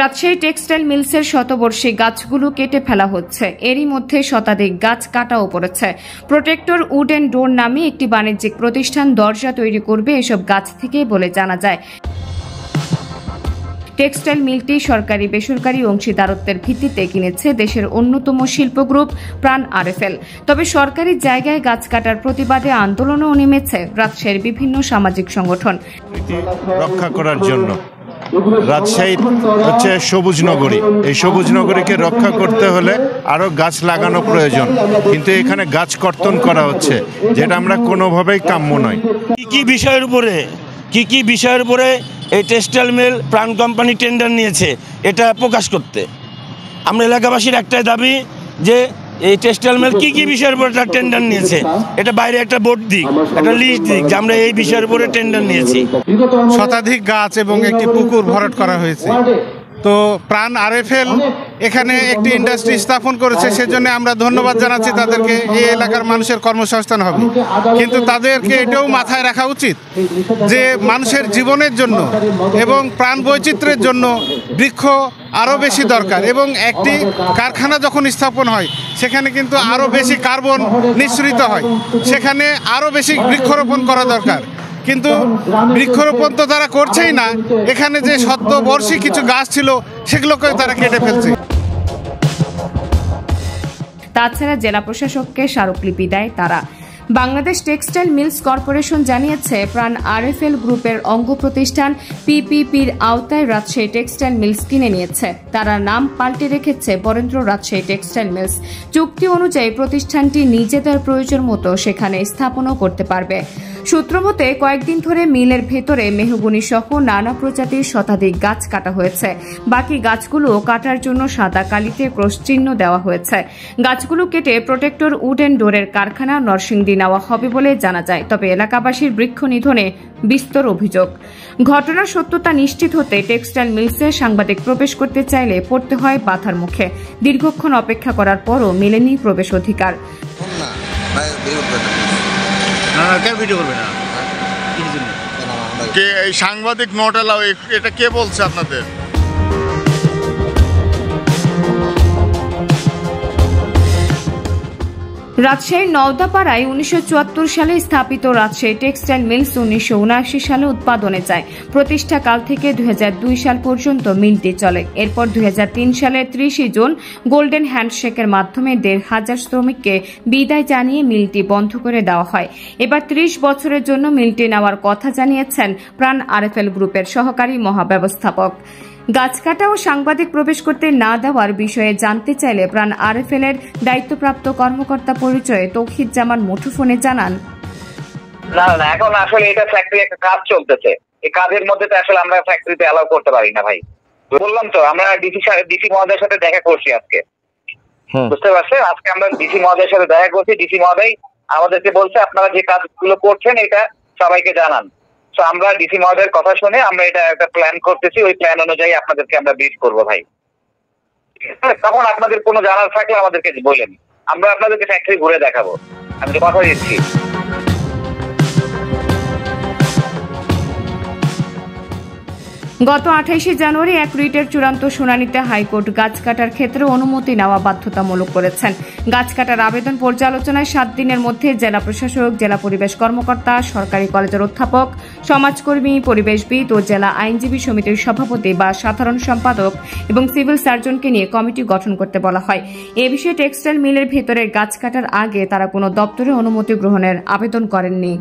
Rajshahi textile মিলসের শতবর্ষী গাছগুলো কেটে ফেলা হচ্ছে। এরই মধ্যে শতাধিক গাছ কাটাও পড়েছে। প্রোটেক্টর উড অ্যান্ড ডোর নামে একটি বাণিজ্যিক প্রতিষ্ঠান দরজা তৈরি করবে এসব গাছ থেকে বলে জানা যায়। টেক্সটাইল মিলটি সরকারি বেসরকারি অংশীদারত্বের ভিত্তিতে কিনেছে দেশের অন্যতম শিল্প গ্রুপ প্রাণ আরএফএল। তবে সরকারি জায়গায় গাছ কাটার প্রতিবাদে আন্দোলনেও নেমেছে রাজশাহীর বিভিন্ন সামাজিক সংগঠন। রক্ষা করার জন্য রাজশাহী হচ্ছে সবুজ নগরী, এই সবুজ নগরীকে রক্ষা করতে হলে আরো গাছ লাগানো প্রয়োজন, কিন্তু এখানে গাছ কর্তন করা হচ্ছে, যেটা আমরা কোনোভাবেই কাম্য নয়। কি বিষয়ের উপরে এই টেক্সটাইল মিল প্রাণ কোম্পানি টেন্ডার নিয়েছে এটা প্রকাশ করতে আমরা এলাকাবাসীর একটাই দাবি যে এই টেক্সটাইল মিল কি বিষয়ের উপরে টেন্ডার নিয়েছে এটা বাইরে একটা বোর্ড দিক, একটা লিস্ট দিক যে আমরা এই বিষয়ের উপরে টেন্ডার নিয়েছি। শতাধিক গাছ এবং একটি পুকুর ভরাট করা হয়েছে। তো প্রাণ আরএফএল এখানে একটি ইন্ডাস্ট্রি স্থাপন করেছে, সেজন্য আমরা ধন্যবাদ জানাচ্ছি তাদেরকে। এই এলাকার মানুষের কর্মসংস্থান হবে, কিন্তু তাদেরকে এটাও মাথায় রাখা উচিত যে মানুষের জীবনের জন্য এবং প্রাণ বৈচিত্র্যের জন্য বৃক্ষ আরও বেশি দরকার, এবং একটি কারখানা যখন স্থাপন হয় সেখানে কিন্তু আরও বেশি কার্বন নিঃসৃত হয়, সেখানে আরও বেশি বৃক্ষরোপণ করা দরকার। কিন্তু বৃক্ষরোপণ তো তারা করছেই না, এখানে যে শতবর্ষী কিছু গাছ ছিল সেগুলোকে তারা কেটে ফেলছে। তাছাড়া জেলা প্রশাসককে স্মারকলিপি দেয় তারা। বাংলাদেশ টেক্সটাইল মিলস কর্পোরেশন জানিয়েছে প্রাণ আরএফএল গ্রুপের অঙ্গ প্রতিষ্ঠান পিপিপির আওতায় রাজশাহী টেক্সটাইল মিলস কিনে নিয়েছে। তারা নাম পাল্টে রেখেছে বরেন্দ্র রাজশাহী টেক্সটাইল মিলস। চুক্তি অনুযায়ী প্রতিষ্ঠানটি নিজেদের প্রয়োজন মতো সেখানে স্থাপনও করতে পারবে। সূত্র মতে কয়েকদিন ধরে মিলের ভেতরে মেহগনি সহ নানা প্রজাতির শতাধিক গাছ কাটা হয়েছে। বাকি গাছগুলো কাটার জন্য সাদা কালিতে ক্রস চিহ্ন দেওয়া হয়েছে। গাছগুলো কেটে প্রোটেক্টর উড অ্যান্ড ডোরের কারখানা নরসিংদী নেওয়া হবে বলে জানা যায়। তবে এলাকাবাসীর বৃক্ষ নিধনে বিস্তর অভিযোগ। ঘটনার সত্যতা নিশ্চিত হতে টেক্সটাইল মিলসে সাংবাদিক প্রবেশ করতে চাইলে পড়তে হয় বাধার মুখে। দীর্ঘক্ষণ অপেক্ষা করার পরও মেলেনি প্রবেশ অধিকার। এই সাংবাদিক নোট এলাও, এটা কে বলছে আপনাদের? রাজশাহীর নওদাপাড়ায় 1974 সালে স্থাপিত রাজশাহী টেক্সটাইল মিলস 1979 সালে উৎপাদনে যায়। প্রতিষ্ঠাকাল থেকে 2002 সাল পর্যন্ত মিলটি চলে। এরপর 2003 সালের 30 জুন গোল্ডেন হ্যান্ডশেকের মাধ্যমে 1,500 শ্রমিককে বিদায় জানিয়ে মিলটি বন্ধ করে দেওয়া হয়। এবার 30 বছরের জন্য মিলটি নেওয়ার কথা জানিয়েছেন প্রাণ আরএফএল গ্রুপের সহকারী মহাব্যবস্থাপক। গাছ কাটা ও সাংবাদিক প্রবেশ করতে না দেওয়ার বিষয়ে জানতে চাইলে প্রাণ আরএফএল এর দায়িত্বপ্রাপ্ত কর্মকর্তা পরিচয়ে তৌহিদ জামান মুঠোফোনে জানান, না এখন আসলে এটা ফ্যাক্টরি একটা কাজ চলতেছে, এই কাজের মধ্যে তো আসলে আমরা ফ্যাক্টরিতে অ্যালাউ করতে পারি না ভাই। বললাম তো আমরা ডিসি মহোদয়ের সাথে দেখা করছি আজকে, বুঝতে পারছেন? আজকে আমরা ডিসি মহোদয়ের সাথে দেখা করছি। ডিসি মহোদয় আমাদেরকে বলছে আপনারা যে কাজগুলো করছেন এটা সবাইকে জানান। তো আমরা ডিসি মহোদয়ের কথা শুনে আমরা এটা একটা প্ল্যান করতেছি, ওই প্ল্যান অনুযায়ী আপনাদেরকে আমরা ব্রিফ করবো ভাই। তখন আপনাদের কোনো জানার থাকলে আমাদেরকে বলেন, আমরা আপনাদেরকে ফ্যাক্টরি ঘুরে দেখাবো, আমি তো কথা দিচ্ছি। গত 28 জানুয়ারি এক রিটের চূড়ান্ত শুনানিতে হাইকোর্ট গাছ কাটার ক্ষেত্রে অনুমতি নেওয়া বাধ্যতামূলক করেছেন। গাছ কাটার আবেদন পর্যালোচনায় 7 দিনের মধ্যে জেলা প্রশাসক, জেলা পরিবেশ কর্মকর্তা, সরকারি কলেজের অধ্যাপক, সমাজকর্মী, পরিবেশবিদ ও জেলা আইনজীবী সমিতির সভাপতি বা সাধারণ সম্পাদক এবং সিভিল সার্জনকে নিয়ে কমিটি গঠন করতে বলা হয়। এ বিষয়ে টেক্সটাইল মিলের ভেতরে গাছ কাটার আগে তারা কোনো দপ্তরে অনুমতি গ্রহণের আবেদন করেননি।